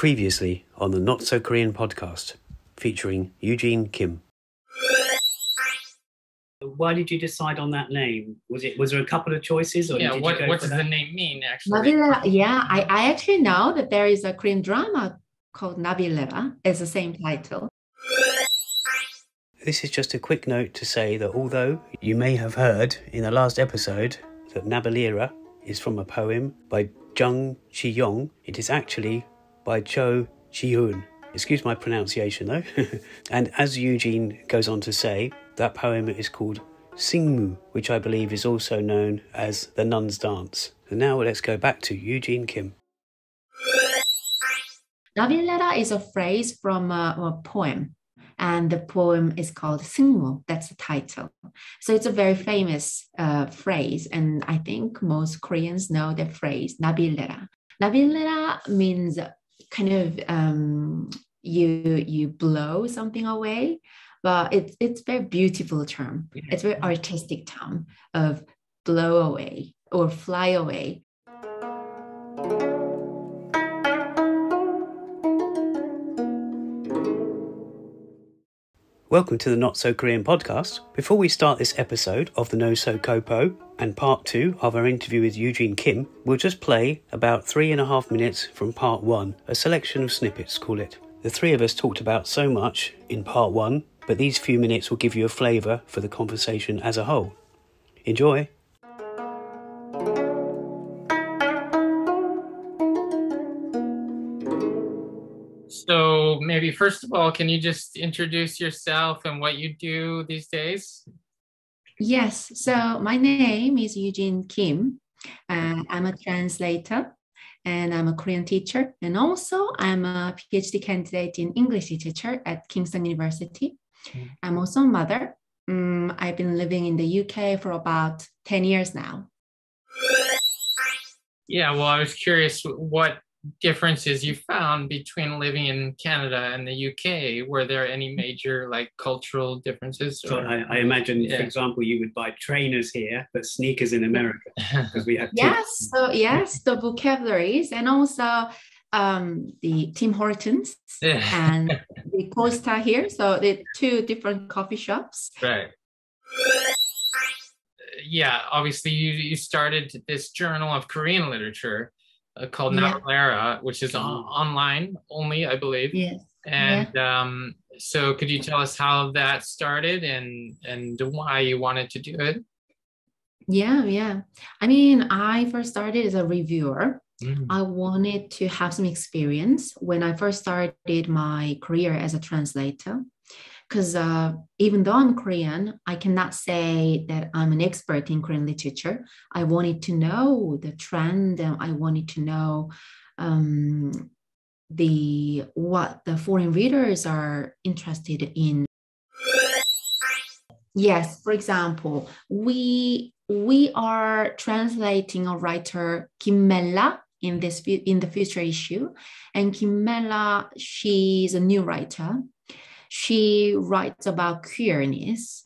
Previously on the Not So Korean podcast, featuring Eugene Kim. Why did you decide on that name? Was there a couple of choices, or did you go what for does that? the name mean actually? I actually know that there is a Korean drama called Nabilera. It's the same title. This is just a quick note to say that although you may have heard in the last episode that Nabilera is from a poem by Jung Ji-young, it is actually by Choi Jin-young. Excuse my pronunciation though. And as Eugene goes on to say, that poem is called Singmu, which I believe is also known as the Nun's Dance. And now let's go back to Eugene Kim. Nabilera is a phrase from a poem, and the poem is called Singmu. That's the title. So it's a very famous phrase, and I think most Koreans know the phrase Nabilera. Nabilera means kind of you blow something away, but it's very beautiful term. It's very artistic term of blow away or fly away. Welcome to the Not So Korean podcast. Before we start this episode of the NoSoKoPo and part 2 of our interview with Eugene Kim, we'll just play about 3.5 minutes from part 1, a selection of snippets, call it. The three of us talked about so much in part 1, but these few minutes will give you a flavour for the conversation as a whole. Enjoy! So maybe first of all, can you just introduce yourself and what you do these days? Yes, so my name is Eugene Kim. I'm a translator and I'm a Korean teacher. And also I'm a PhD candidate in English literature at Kingston University. I'm also a mother. I've been living in the UK for about 10 years now. Yeah, well, I was curious what differences you found between living in Canada and the UK. Were there any major cultural differences? So I imagine, for example, you would buy trainers here, but sneakers in America, because we have the vocabularies, and also the Tim Hortons and the Costa here. So the two different coffee shops. Right. Yeah, obviously you started this journal of Korean literature called Nabilera, which is online only, I believe. Yes. And so could you tell us how that started and why you wanted to do it? Yeah. I mean, I first started as a reviewer. I wanted to have some experience when I first started my career as a translator. Because even though I'm Korean, I cannot say that I'm an expert in Korean literature. I wanted to know the trend, and I wanted to know what the foreign readers are interested in. Yes, for example, we are translating a writer, Kim in the future issue, and Kim, she's a new writer. She writes about queerness.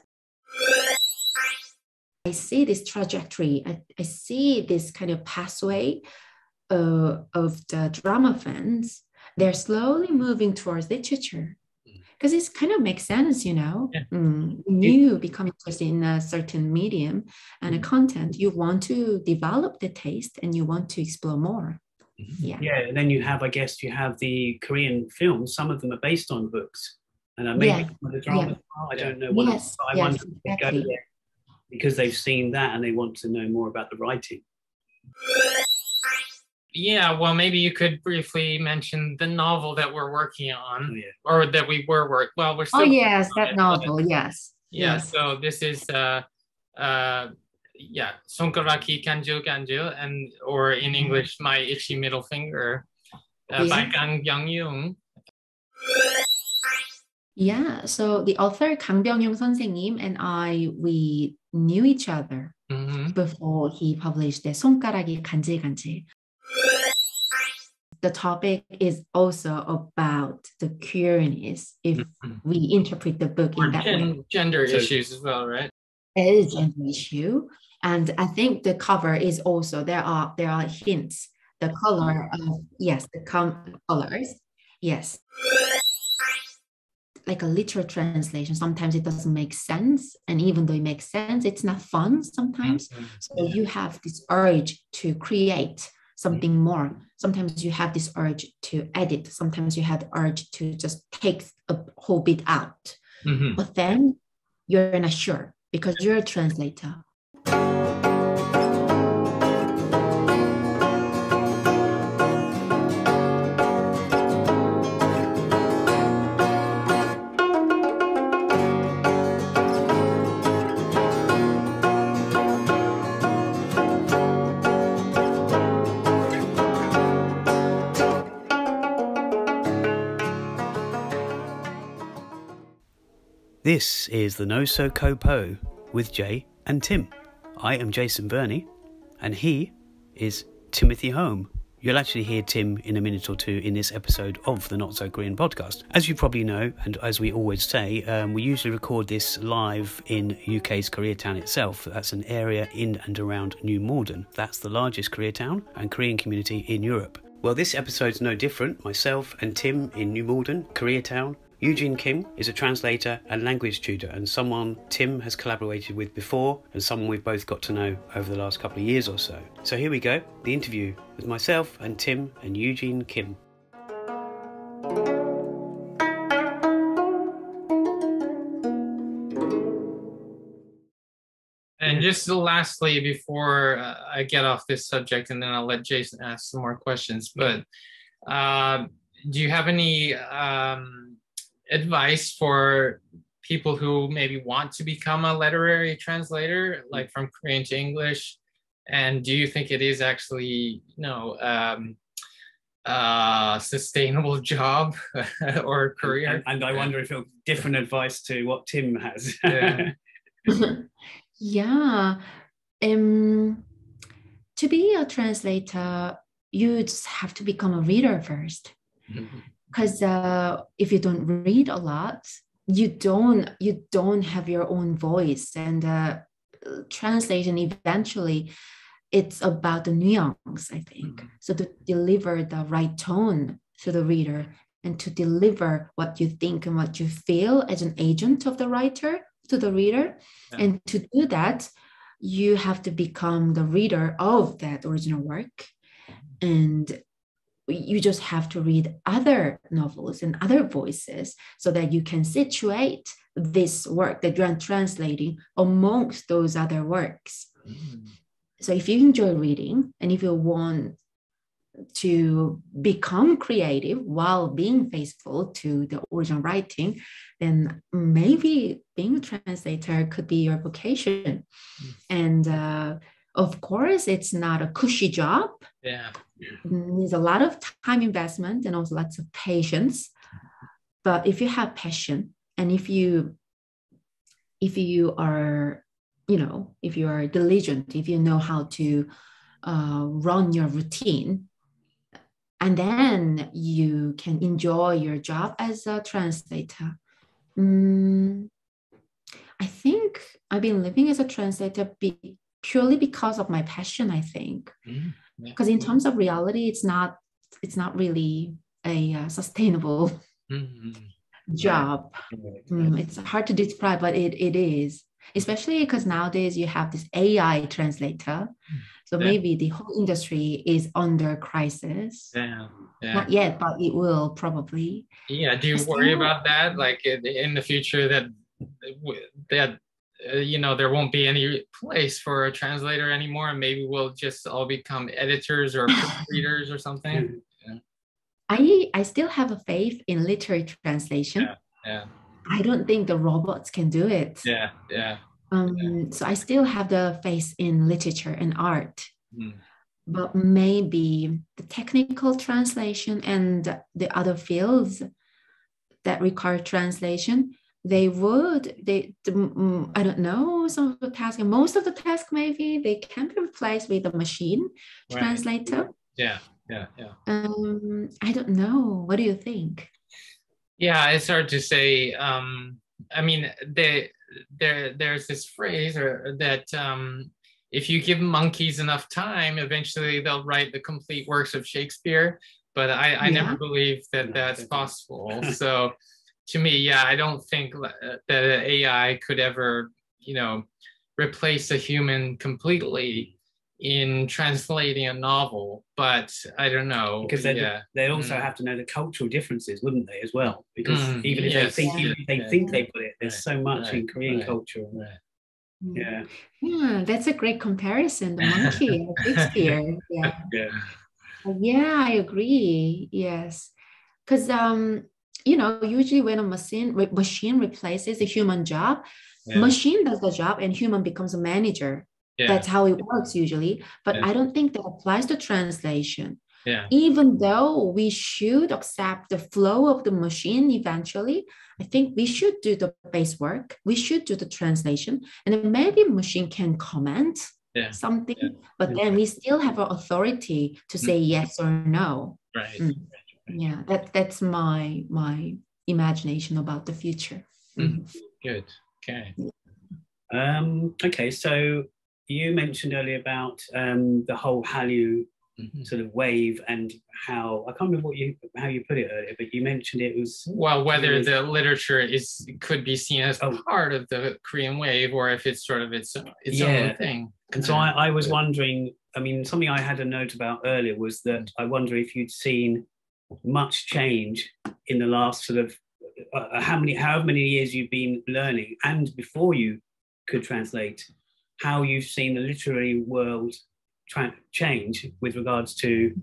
I see this trajectory. I see this kind of pathway of the drama fans. They're slowly moving towards literature because it kind of makes sense, You become interested in a certain medium and a content. You want to develop the taste and you want to explore more. Yeah, and then you have the Korean films. Some of them are based on books. And maybe the drama, I don't know. I wonder if they go there because they've seen that and they want to know more about the writing. Yeah, well, maybe you could briefly mention the novel that we're working on, or that we were working. Well, we're still. Oh yes, that novel. Yes. Yeah. So this is 손가락이 간질간질, and or in English, My Itchy Middle Finger, by Kang Byung-young. Yeah, so the author Kang Byung-young 선생님 and I, we knew each other before he published the 손가락이 간질간질. The topic is also about the queerness, if we interpret the book in that way. Gender issues as well, right? It is a gender issue, and I think the cover is also there are hints. The color of the colors Yes. Like a literal translation, sometimes it doesn't make sense. And even though it makes sense, it's not fun sometimes. So you have this urge to create something more. Sometimes you have this urge to edit. Sometimes you have the urge to just take a whole bit out. But then you're not sure because you're a translator. This is the NoSoKoPo with Jay and Tim. I am Jason Burney, and he is Timothy Home. You'll actually hear Tim in a minute or two in this episode of the Not So Korean podcast. As you probably know, and as we always say, we usually record this live in UK's Koreatown itself. That's an area in and around New Malden. That's the largest Koreatown and Korean community in Europe. Well, this episode's no different. Myself and Tim in New Malden, Koreatown. Eugene Kim is a translator and language tutor, and someone Tim has collaborated with before, and someone we've both got to know over the last couple of years or so. So here we go, the interview with myself and Tim and Eugene Kim. And just lastly, before I get off this subject, and then I'll let Jason ask some more questions, but do you have any advice for people who maybe want to become a literary translator, like from Korean to English? And do you think it is actually, sustainable job or career? And I wonder if it's different advice to what Tim has. Yeah. Yeah. To be a translator, you just have to become a reader first. Because if you don't read a lot, you don't have your own voice. And translation eventually, it's about the nuance, I think. So to deliver the right tone to the reader and to deliver what you think and what you feel as an agent of the writer to the reader. Yeah. And to do that, you have to become the reader of that original work. And you just have to read other novels and other voices so that you can situate this work that you're translating amongst those other works. So if you enjoy reading and if you want to become creative while being faithful to the original writing, then maybe being a translator could be your vocation. And of course, it's not a cushy job. Yeah. There's a lot of time investment and also lots of patience. But if you have passion and if you are, if you are diligent, if you know how to run your routine, and then you can enjoy your job as a translator. I think I've been living as a translator purely because of my passion, I think. Because in terms of reality, it's not really a sustainable job. It's hard to describe, but it is, especially because nowadays you have this AI translator. So maybe the whole industry is under crisis. Not yet, but it will probably. Yeah. Do you worry about that? Like in the future that there won't be any place for a translator anymore, and maybe we'll just all become editors or readers or something. I still have a faith in literary translation. I don't think the robots can do it. So I still have the faith in literature and art. But maybe the technical translation and the other fields that require translation, I don't know, some of the tasks, and most of the tasks, maybe they can be replaced with a machine translator. Yeah. I don't know. What do you think? Yeah, it's hard to say. I mean, there's this phrase that if you give monkeys enough time, eventually they'll write the complete works of Shakespeare. but I Yeah. never believed that that's possible. So to me, yeah, I don't think that an AI could ever, replace a human completely in translating a novel. But I don't know. Because they'd also have to know the cultural differences, wouldn't they, as well? Because even if they think they put it, there's so much in Korean culture. Yeah, that's a great comparison. The monkey and Shakespeare. Yeah, I agree. Yes, because usually when a machine replaces a human job, machine does the job and human becomes a manager. That's how it works usually. But I don't think that applies to translation. Even though we should accept the flow of the machine eventually, I think we should do the base work. We should do the translation, and then maybe machine can comment something, but then we still have an authority to say yes or no. Right. Yeah, that's my imagination about the future. Good. Okay. Okay, so you mentioned earlier about the whole Hallyu sort of wave, and how, I can't remember how you put it earlier, but you mentioned it was whether the literature could be seen as part of the Korean wave, or if it's sort of its own thing. And so I was wondering, I mean, something I had a note about earlier was that I wonder if you'd seen much change in the last sort of however many years you've been learning, and before you could translate, how you've seen the literary world change with regards to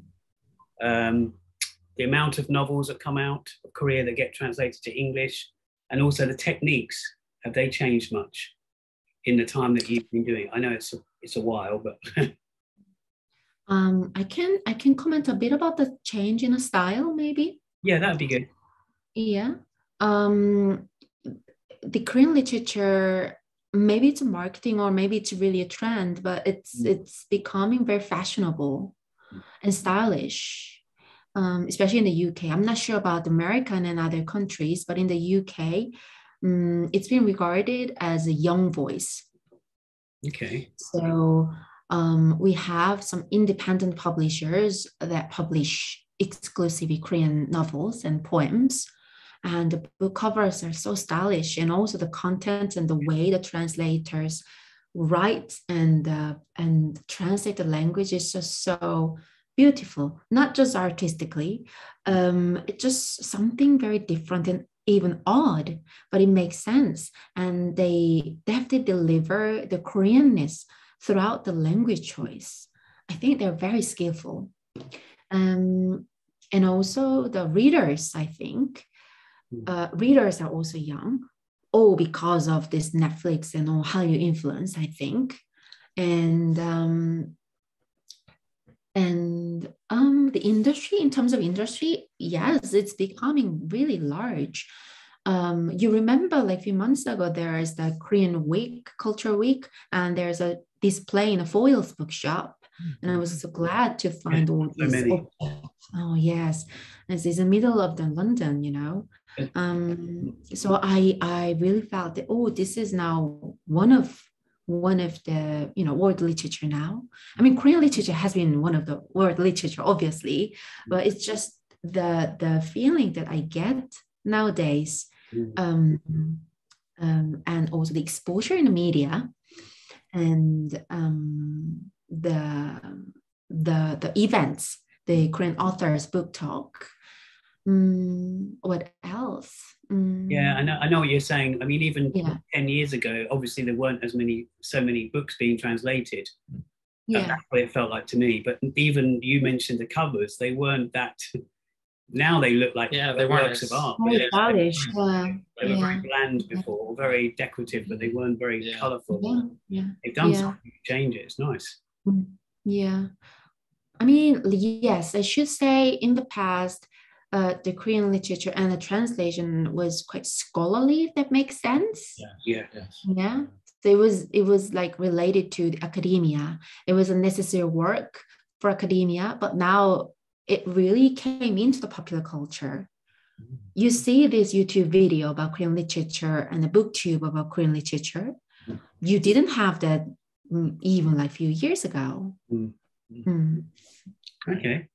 the amount of novels that come out of Korea that get translated to English, and also the techniques. Have they changed much in the time that you've been doing it? I know it's a while, but I can comment a bit about the change in the style, maybe. Yeah, that'd be good. Yeah. The Korean literature, maybe it's a marketing or maybe it's really a trend, but it's becoming very fashionable and stylish, especially in the UK. I'm not sure about America and other countries, but in the UK, it's been regarded as a young voice. Okay. So we have some independent publishers that publish exclusively Korean novels and poems. And the book covers are so stylish, and also the content and the way the translators write and translate the language is just so beautiful, not just artistically. It's just something very different and even odd, but it makes sense. And they have to deliver the Koreanness throughout the language choice. I think they're very skillful. And also the readers, I think, readers are also young, because of this Netflix and all Hallyu influence, I think. And the industry, in terms of industry, yes, it's becoming really large. You remember like a few months ago, there is the Korean week, Culture Week, and there's a display in a Foyle's bookshop. And I was so glad to find all these. Oh, yes. It's in the middle of the London, So I really felt that, this is now one of the, world literature now. I mean, Korean literature has been one of the world literature, obviously, but it's just the feeling that I get nowadays, and also the exposure in the media, and the events, the Korean authors book talk. What else? Yeah, I know what you're saying. I mean, even 10 years ago, obviously there weren't so many books being translated. Yeah, that's what it felt like to me. But even you mentioned the covers; they weren't that. Now they look like they works of art. Very stylish. They were very bland before, very decorative, but they weren't very colourful. Yeah. They've done something to change it. It's nice. Yeah. I mean, yes, I should say in the past, the Korean literature and the translation was quite scholarly, if that makes sense. Yeah. So it was like related to the academia. It was a necessary work for academia, but now it really came into the popular culture. You see this YouTube video about Korean literature and the booktube about Korean literature. You didn't have that even like a few years ago. Okay.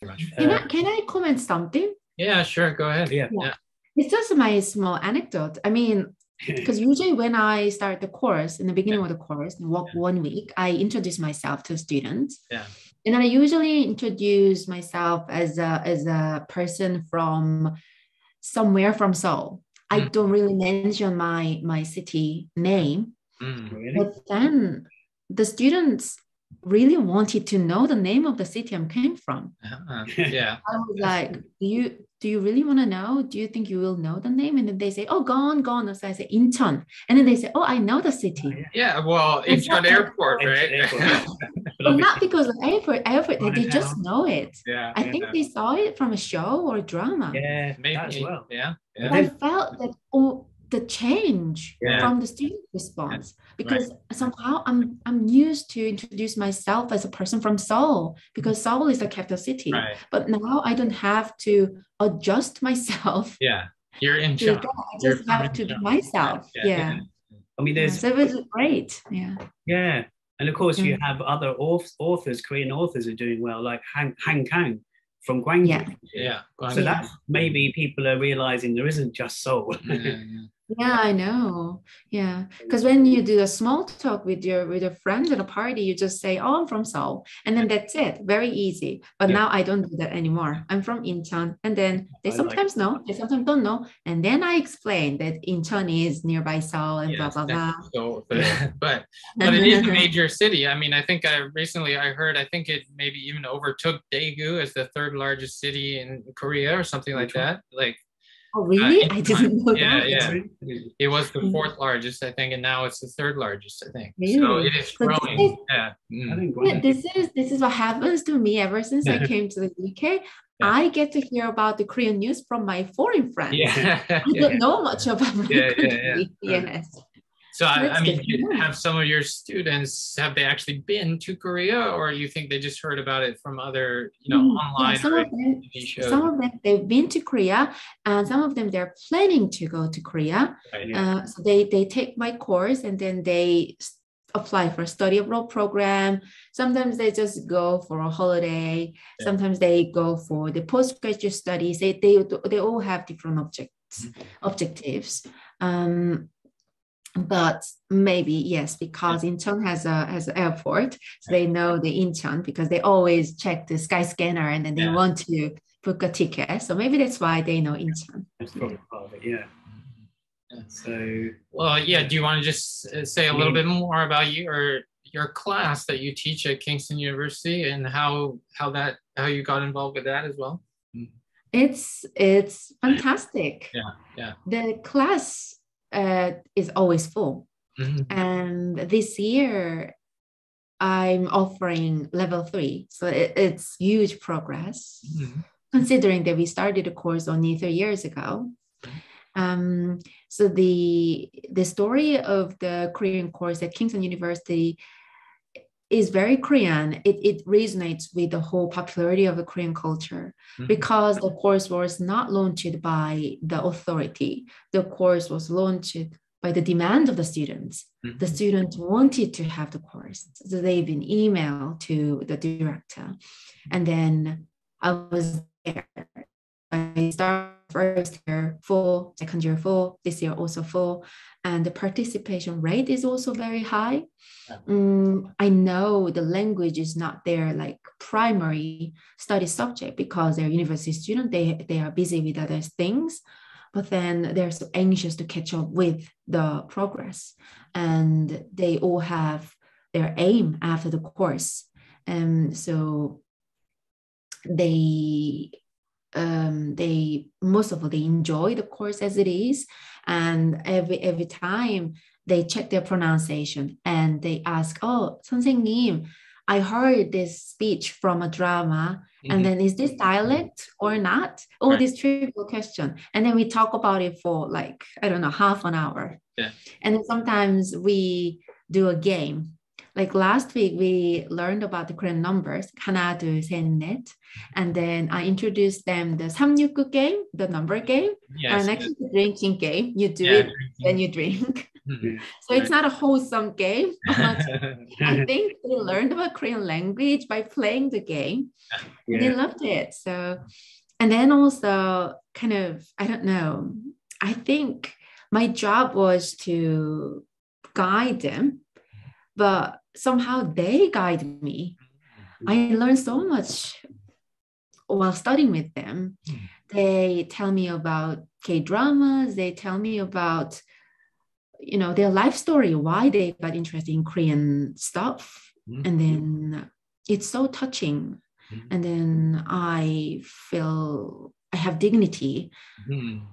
Can I comment something? Yeah, sure. Go ahead. Yeah. It's just my small anecdote. I mean, because usually when I start the course, in the beginning of the course, one week, I introduce myself to students. Yeah. And then I usually introduce myself as a person from somewhere from Seoul. I don't really mention my city name. Really? But then the students really wanted to know the name of the city I came from. Yeah. I was like, do you really want to know? Do you think you will know the name? And then they say, oh, gone. So I say, Incheon. And then they say, oh, I know the city. Yeah, well, Incheon Airport, right? Well, not because of airport, they just know it. Yeah. I think they saw it from a show or a drama. Yeah, maybe as well. Yeah. But I felt that the change from the student response, because somehow I'm used to introduce myself as a person from Seoul, because Seoul is the capital city. Right. But now I don't have to adjust myself. Yeah, you're in charge. I just have to be myself. Yeah. I mean, there's so it was great. Yeah. Yeah, and of course you have other authors, Korean authors are doing well, like Han Kang from Gwangju. Yeah. So that's maybe people are realizing there isn't just Seoul. Yeah, I know. Yeah, because when you do a small talk with your friends at a party, you just say, "Oh, I'm from Seoul," and then that's it. Very easy. But now I don't do that anymore. I'm from Incheon, and then they sometimes know, they sometimes don't know, and then I explain that Incheon is nearby Seoul and blah blah blah. So, but it is a major city. I mean, I think I heard it maybe even overtook Daegu as the third largest city in Korea or something like that. Like. Oh, really? I didn't know that. Yeah. It was the fourth largest, I think, and now it's the third largest, I think. Really? So it is growing. This is what happens to me ever since I came to the UK. I get to hear about the Korean news from my foreign friends. I don't know much about my country. Yes. So I mean, have some of your students, have they actually been to Korea, or you think they just heard about it from other, online? Yeah, some of them they've been to Korea, and some of them they're planning to go to Korea. Right, so they take my course, and then they apply for a study abroad program. Sometimes they just go for a holiday. Yeah. Sometimes they go for the postgraduate studies. They all have different objectives. But maybe yes, because Incheon has an airport, so they know the Incheon because they always check the sky scanner and then they want to book a ticket. So maybe that's why they know Incheon. That's probably part of it, yeah. So do you want to just say a little bit more about your class that you teach at Kingston University and how you got involved with that as well? It's fantastic. Yeah. The class is always full. And this year I'm offering level 3. So it's huge progress, considering that we started the course only 3 years ago. So the story of the Korean course at Kingston University is very Korean. It resonates with the whole popularity of the Korean culture because the course was not launched by the authority. The course was launched by the demand of the students. The students wanted to have the course. So they've been emailed to the director. And then I was there. I started first year full, second year full, this year also full. And the participation rate is also very high. I know the language is not their like primary study subject because they're university students. They are busy with other things, but then they're so anxious to catch up with the progress. And they all have their aim after the course. And so they most of all they enjoy the course as it is, and every time they check their pronunciation and they ask, "Oh, 선생님, I heard this speech from a drama, and then is this dialect or not?" All this trivial question, and then we talk about it for like half an hour. And then sometimes we do a game. Like last week, we learned about the Korean numbers, 하나, 둘, 셋, 넷. And then I introduced them the 369 game, the number game. And actually the drinking game. You do it, then you drink. So it's not a wholesome game, but I think they learned about Korean language by playing the game. And they loved it. So, and then also kind of, I don't know, I think my job was to guide them, but somehow they guide me. I learned so much while studying with them. They tell me about K-dramas. They tell me about, their life story, why they got interested in Korean stuff. And then it's so touching. And then I feel I have dignity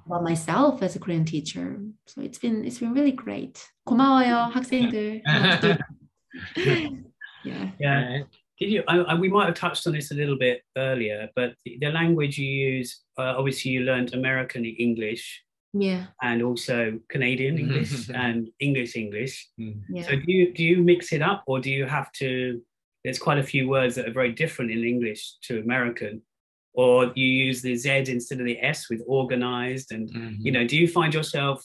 about myself as a Korean teacher. So it's been really great. 고마워요, 학생들. Yeah. Did you? We might have touched on this a little bit earlier, but the language you use, obviously, you learned American English, and also Canadian English and English. So do you mix it up, or do you have to? There's quite a few words that are very different in English to American, or you use the Z instead of the S with organized, and do you find yourself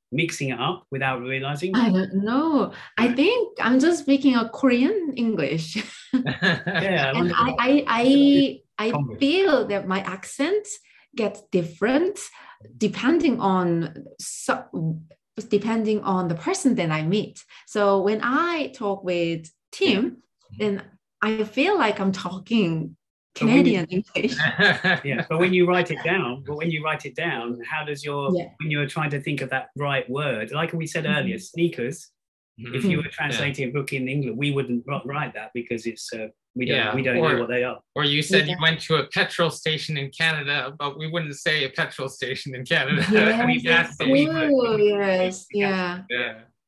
mixing it up without realizing? I don't know. I think I'm just speaking a Korean English. And I feel that my accent gets different depending on the person that I meet. So when I talk with Tim, then I feel like I'm talking Canadian English. But when you write it down, how does when you're trying to think of that right word, like we said earlier, sneakers, if you were translating a book in England, we wouldn't write that because it's we don't know what they are. Or you said you went to a petrol station in Canada, but we wouldn't say a petrol station in Canada.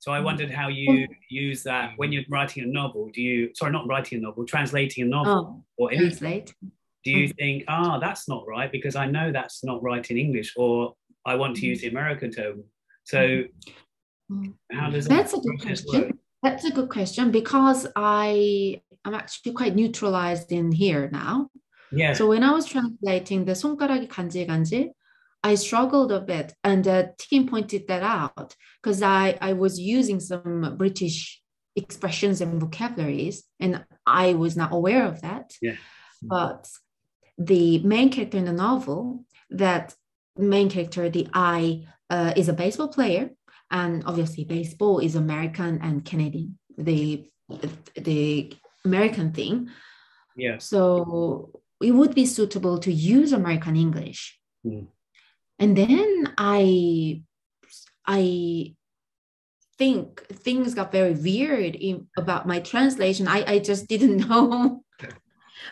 So I wondered how you use that when you're writing a novel. Translating a novel or anything. Do you think, that's not right because I know that's not right in English, or I want to use the American tone? So how does That's a good question. Work? That's a good question because I'm actually quite neutralized in here now. Yeah. So when I was translating the 손가락이 간질간질, I struggled a bit, and the team pointed that out because I was using some British expressions and vocabularies, and I was not aware of that. Yeah. But the main character in the novel, the I is a baseball player, and obviously baseball is American and Canadian, the American thing. Yeah. So it would be suitable to use American English. And then I think things got very weird about my translation. I just didn't know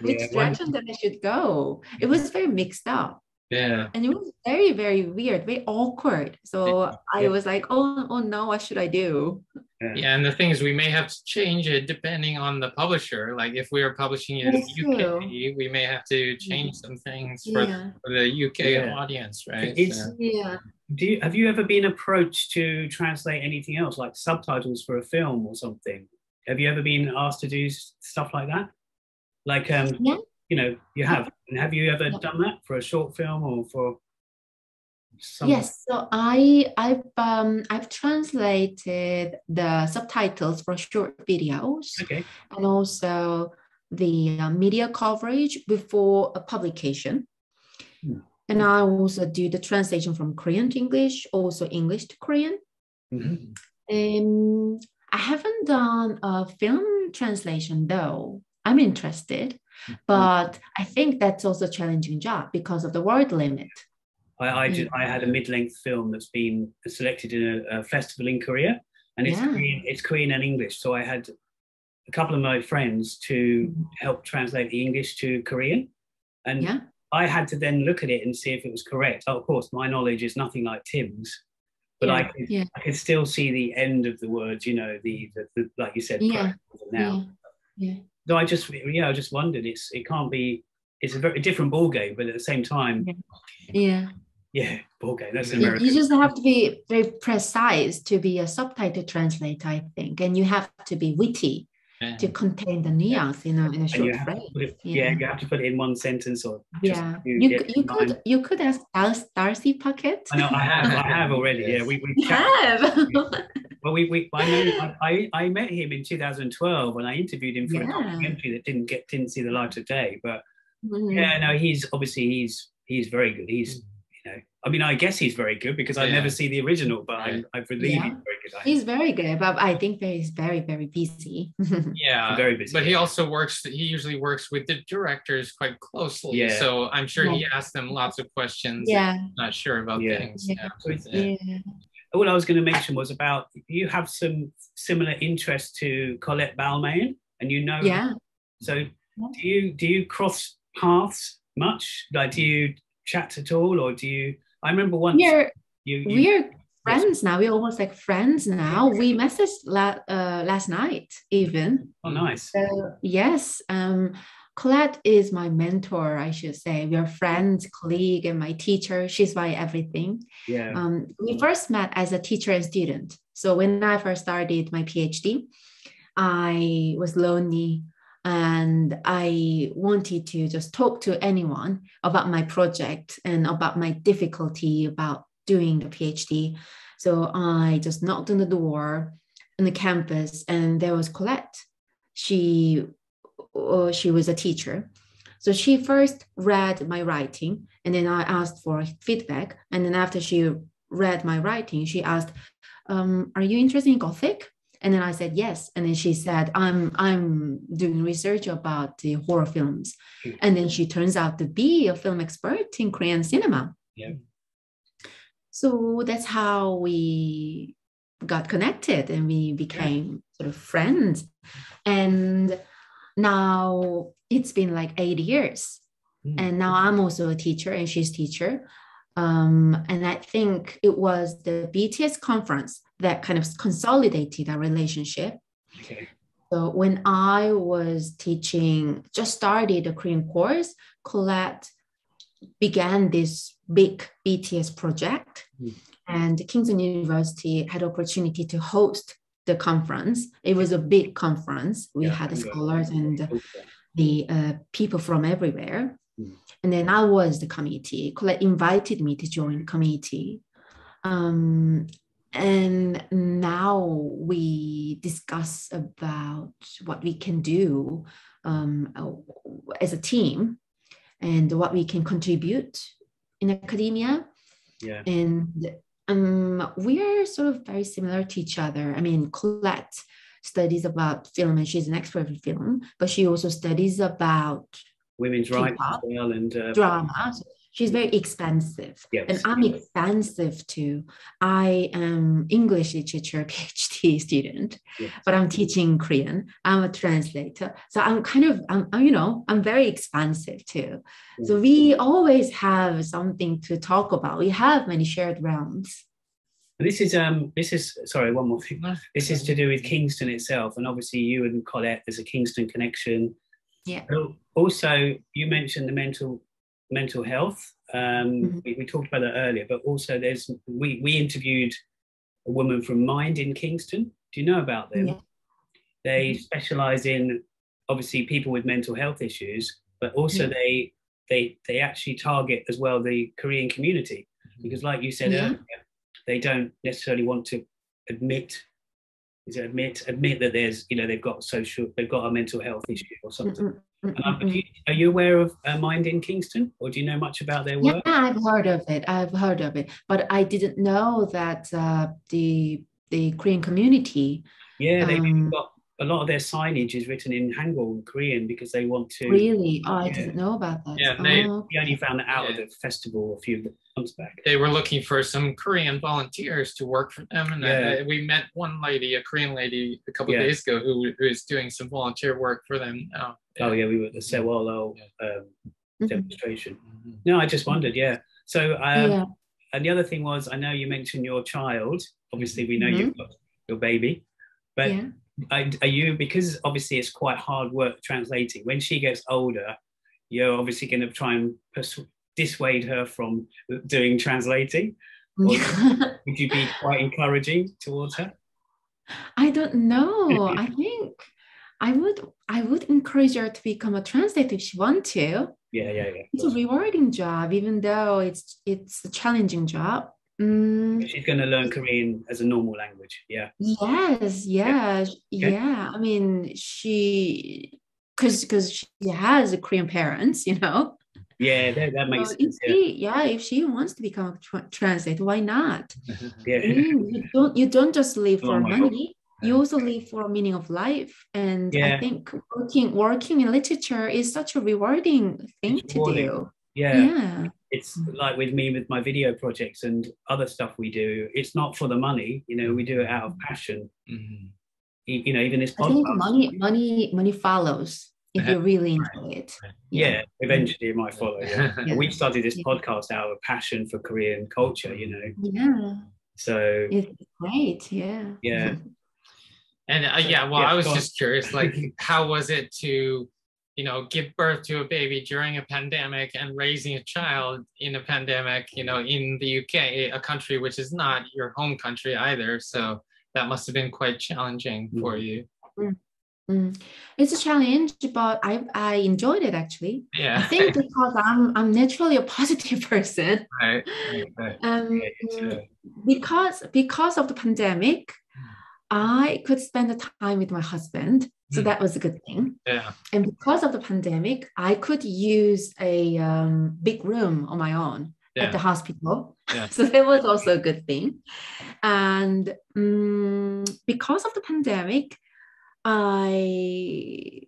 which direction that I should go. It was very mixed up. Yeah. And it was very, very weird, very awkward. So I was like, oh no, what should I do? Yeah, and the thing is, we may have to change it depending on the publisher. Like if we are publishing it in the UK, we may have to change some things for the UK audience, right? Have you ever been approached to translate anything else, like subtitles for a film or something? Have you ever been asked to do stuff like that? Like, you have. And have you ever done that for a short film or for? Yes, so I've translated the subtitles for short videos, and also the media coverage before a publication. And I also do the translation from Korean to English, also English to Korean. I haven't done a film translation though. I'm interested, but I think that's also a challenging job because of the word limit. I had a mid-length film that's been selected in a festival in Korea, and it's Korean and English. So I had a couple of my friends to help translate the English to Korean, and I had to then look at it and see if it was correct. Of course, my knowledge is nothing like Tim's, but I could still see the end of the words. The like you said, now. So I just wondered. It can't be. It's a very different ball game, but at the same time, ball game. That's American. You just have to be very precise to be a subtitle translator, I think, and you have to be witty to contain the nuance in a And you short have to phrase. put it, you have to put it in one sentence or just Yeah, two you could ask Darcy Puckett. I know I have already. Yeah, we have. Well, I know I met him in 2012 when I interviewed him for a documentary that didn't see the light of day. But yeah, no, he's very good. He's I mean, I guess he's very good because I never see the original, but I believe he's very good. He's very good, but I think he's very, very busy. Yeah, very busy. But he also he usually works with the directors quite closely. Yeah. So I'm sure he asks them lots of questions. Yeah. Not sure about things. All I was going to mention was about you have some similar interest to Colette Balmain, and so do you cross paths much? Like, do you chat at all, or do you? I remember once we're friends now. We're almost like friends now. We messaged last night even. Oh, nice. Yes. Colette is my mentor, I should say. We are friends, colleague, and my teacher. She's my everything. Yeah. We first met as a teacher and student. So when I first started my PhD, I was lonely and I wanted to just talk to anyone about my project and about my difficulty about doing the PhD. So I just knocked on the door on the campus, and there was Colette. She was a teacher. So she first read my writing, and then I asked for feedback. And then after she read my writing, she asked, are you interested in Gothic? And then I said, yes. And then she said, I'm doing research about the horror films. And then she turns out to be a film expert in Korean cinema. Yeah. So that's how we got connected, and we became sort of friends. And now it's been like 8 years. And now I'm also a teacher and she's teacher. And I think it was the BTS conference that kind of consolidated our relationship. Okay. So when I was teaching, just started a Korean course, Colette began this big BTS project. And Kingston University had opportunity to host the conference. It was a big conference. We had the scholars and the people from everywhere. And then I was the committee. Colette invited me to join the committee. And now we discuss about what we can do as a team and what we can contribute in academia. Yeah. And we are sort of very similar to each other. I mean, Colette studies about film and she's an expert in film, but she also studies about women's rights as well and drama. So she's very expansive. Yes. And I'm expansive too. I am English literature PhD student, but I'm teaching Korean. I'm a translator. So I'm very expansive too. So we always have something to talk about. We have many shared realms. This is sorry, one more thing. This is to do with Kingston itself, and obviously you and Colette, there's a Kingston connection. Yeah. Also, you mentioned the mental health. We talked about that earlier, but also we interviewed a woman from Mind in Kingston. Do you know about them? Yeah. They specialize in obviously people with mental health issues, but also they actually target as well the Korean community, because like you said earlier, they don't necessarily want to admit that there's they've got a mental health issue or something. Are you aware of Mind in Kingston, or do you know much about their work? Yeah, I've heard of it, but I didn't know that the Korean community. Yeah, they've got a lot of their signage is written in Hangul, Korean, because they want to. Really? Oh, I didn't know about that. Yeah, we only found that out at the festival a few months back. They were looking for some Korean volunteers to work for them, and we met one lady, a Korean lady, a couple of days ago who is doing some volunteer work for them now. Oh yeah, we were at the Sewolo demonstration. No, I just wondered. Yeah. So and the other thing was, I know you mentioned your child. Obviously, we know you've got your baby, but. Yeah. Are you, because obviously it's quite hard work translating, when she gets older, you're obviously going to try and dissuade her from doing translating? Or would you be quite encouraging towards her? I don't know. I would encourage her to become a translator if she wants to. Yeah. It's a rewarding job, even though it's a challenging job. She's going to learn Korean as a normal language. Yeah. Yes, yeah. I mean, because she has a Korean parents, you know. Yeah, that makes So sense. if she wants to become a translator, why not? Yeah. I mean, you don't just live Oh for my money. You also live for a meaning of life. And I Yeah. think working in literature is such a rewarding thing It's to rewarding. do. Yeah. Yeah. It's like with me with my video projects and other stuff we do. It's not for the money, you know. We do it out of passion. You know, even this I think podcast. money follows if you really enjoy it. Yeah, eventually it might follow. Yeah. Yeah. We started this podcast out of passion for Korean culture, you know. Yeah. So It's great. Yeah. yeah. And I was just curious, like, how was it to, you know, give birth to a baby during a pandemic and raising a child in a pandemic, you know, in the UK, a country which is not your home country either. So that must have been quite challenging for you. It's a challenge, but I enjoyed it actually. Yeah. I think because I'm naturally a positive person. Right. Because of the pandemic, I could spend the time with my husband. So that was a good thing. Yeah. And because of the pandemic, I could use a big room on my own at the hospital. Yeah. So that was also a good thing. And because of the pandemic, I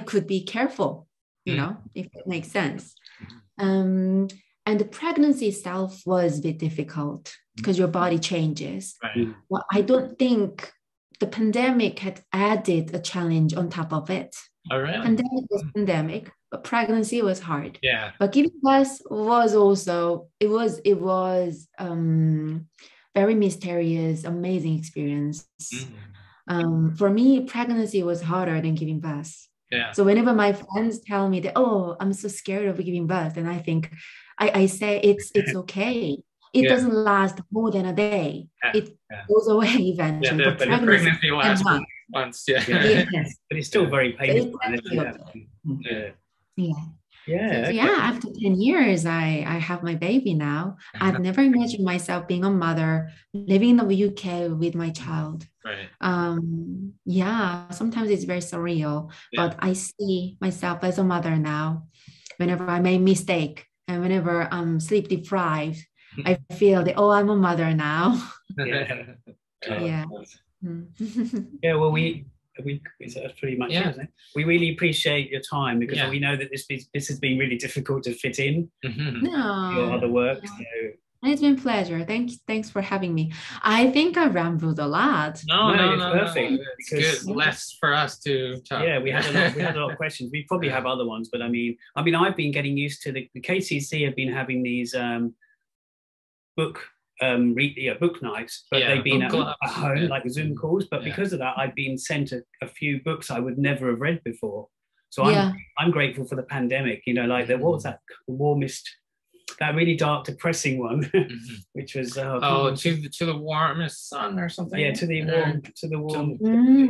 could be careful, you know, if it makes sense. And the pregnancy itself was a bit difficult because your body changes. Right. Well, I don't think the pandemic had added a challenge on top of it. Oh, really? Pandemic was pandemic, but pregnancy was hard. Yeah. But giving birth was also, it was very mysterious, amazing experience. For me, pregnancy was harder than giving birth. Yeah. So whenever my friends tell me that, oh, I'm so scared of giving birth, and I think, I say it's okay. It doesn't last more than a day. It goes away eventually. Yeah, but pregnancy lasts months. Yeah. Yes. But it's still very painful. After 10 years, I have my baby now. I've never imagined myself being a mother, living in the UK with my child. Right. Sometimes it's very surreal, but I see myself as a mother now. Whenever I make mistake and whenever I'm sleep deprived, I feel that, I'm a mother now. Yeah. Well, that's pretty much it, isn't it? We really appreciate your time because we know that this has been really difficult to fit in your other work. So. It's been a pleasure. Thanks for having me. I think I rambled a lot. No, perfect. It's good. Less for us to talk. Yeah, we had a lot of questions. We probably have other ones, but I mean, I've been getting used to the KCC have been having these book nights, but they've been at home, like Zoom calls. But because of that, I've been sent a few books I would never have read before. So I'm grateful for the pandemic. You know, like what was that? The warmest. That really dark, depressing one, which was to the warmest sun or something. Yeah, to the warm.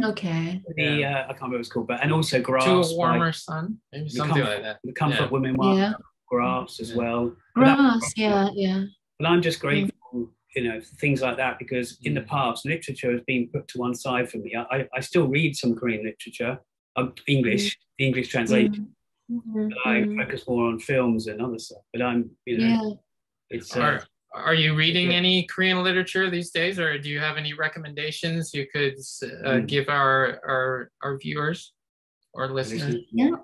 Okay. I can't remember what it's called, but and also Grass. To a warmer sun, maybe something like that. The Comfort Women Grass as well. Grass, yeah. But I'm just grateful, you know, for things like that because in the past, literature has been put to one side for me. I still read some Korean literature, English translation. But I focus more on films and other stuff. But I'm, you know, it's. Are you reading any Korean literature these days, or do you have any recommendations you could give our viewers or listeners? Yeah,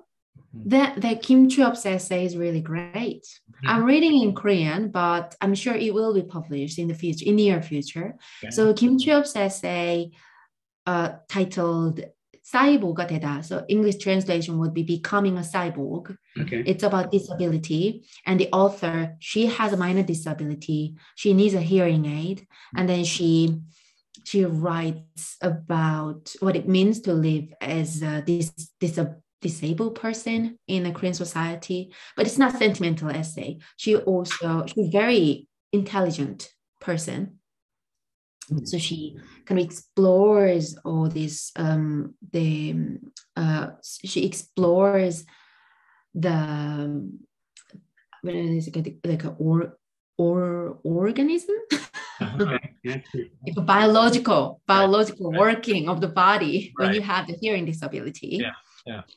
the Kim Suk essay is really great. I'm reading in Korean, but I'm sure it will be published in the future, in near future. So Kim Suk's essay, titled "사이보가 되다." So English translation would be "Becoming a Cyborg." Okay. It's about disability, and the author, she has a minor disability. She needs a hearing aid, and then she writes about what it means to live as a disabled person in a Korean society. But it's not sentimental essay. She's a very intelligent person. So she kind of explores all this. She explores the what is it, like a organism, like a biological working of the body when you have the hearing disability.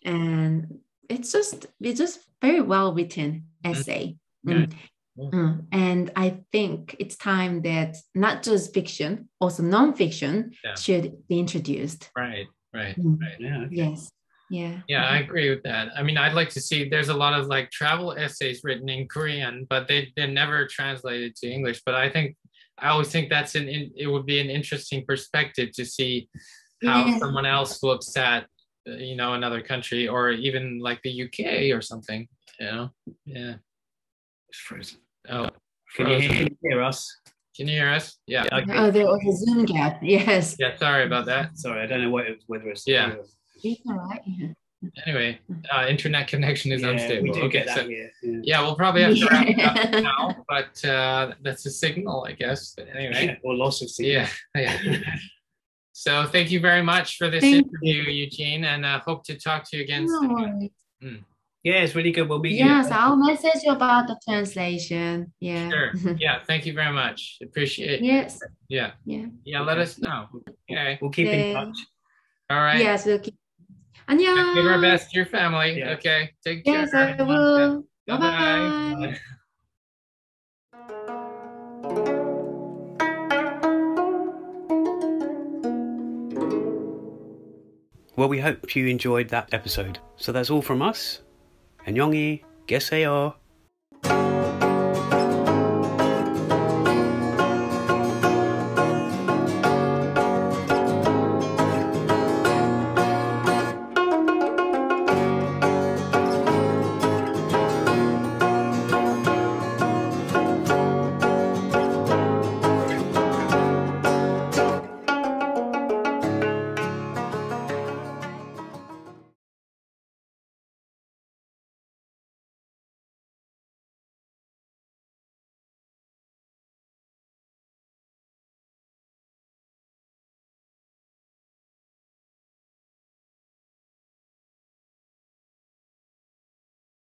And it's just very well written essay. And I think it's time that not just fiction, also nonfiction should be introduced. Right. Yeah. Yes. Yeah. Yeah, I agree with that. I mean, I'd like to see, there's a lot of like travel essays written in Korean, but they're never translated to English. But I always think it would be an interesting perspective to see how someone else looks at, another country, or even like the UK or something, Yeah. It's frozen. Oh, can you hear us? Can you hear us? Yeah. Oh, there was a Zoom gap. Yes. Yeah, sorry about that. Sorry, I don't know whether it's... Yeah. It's all right. Anyway, internet connection is unstable. We do get that, yeah, we'll probably have to wrap it up now, but that's a signal, I guess. But anyway. Or loss of signal. Yeah. So thank you very much for this interview, Eugene, and hope to talk to you again soon. Yeah, it's really good. We'll meet you. Yes, I'll message you about the translation. Yeah. Sure. Yeah, thank you very much. Appreciate it. Yes. Yeah, let us know. Okay. We'll keep in touch. All right. Yes, we'll keep. 안녕. Give our best to your family. Yeah. Okay. Take care. Yes, I will. Bye-bye. Well, we hope you enjoyed that episode. So that's all from us. 안녕히 계세요.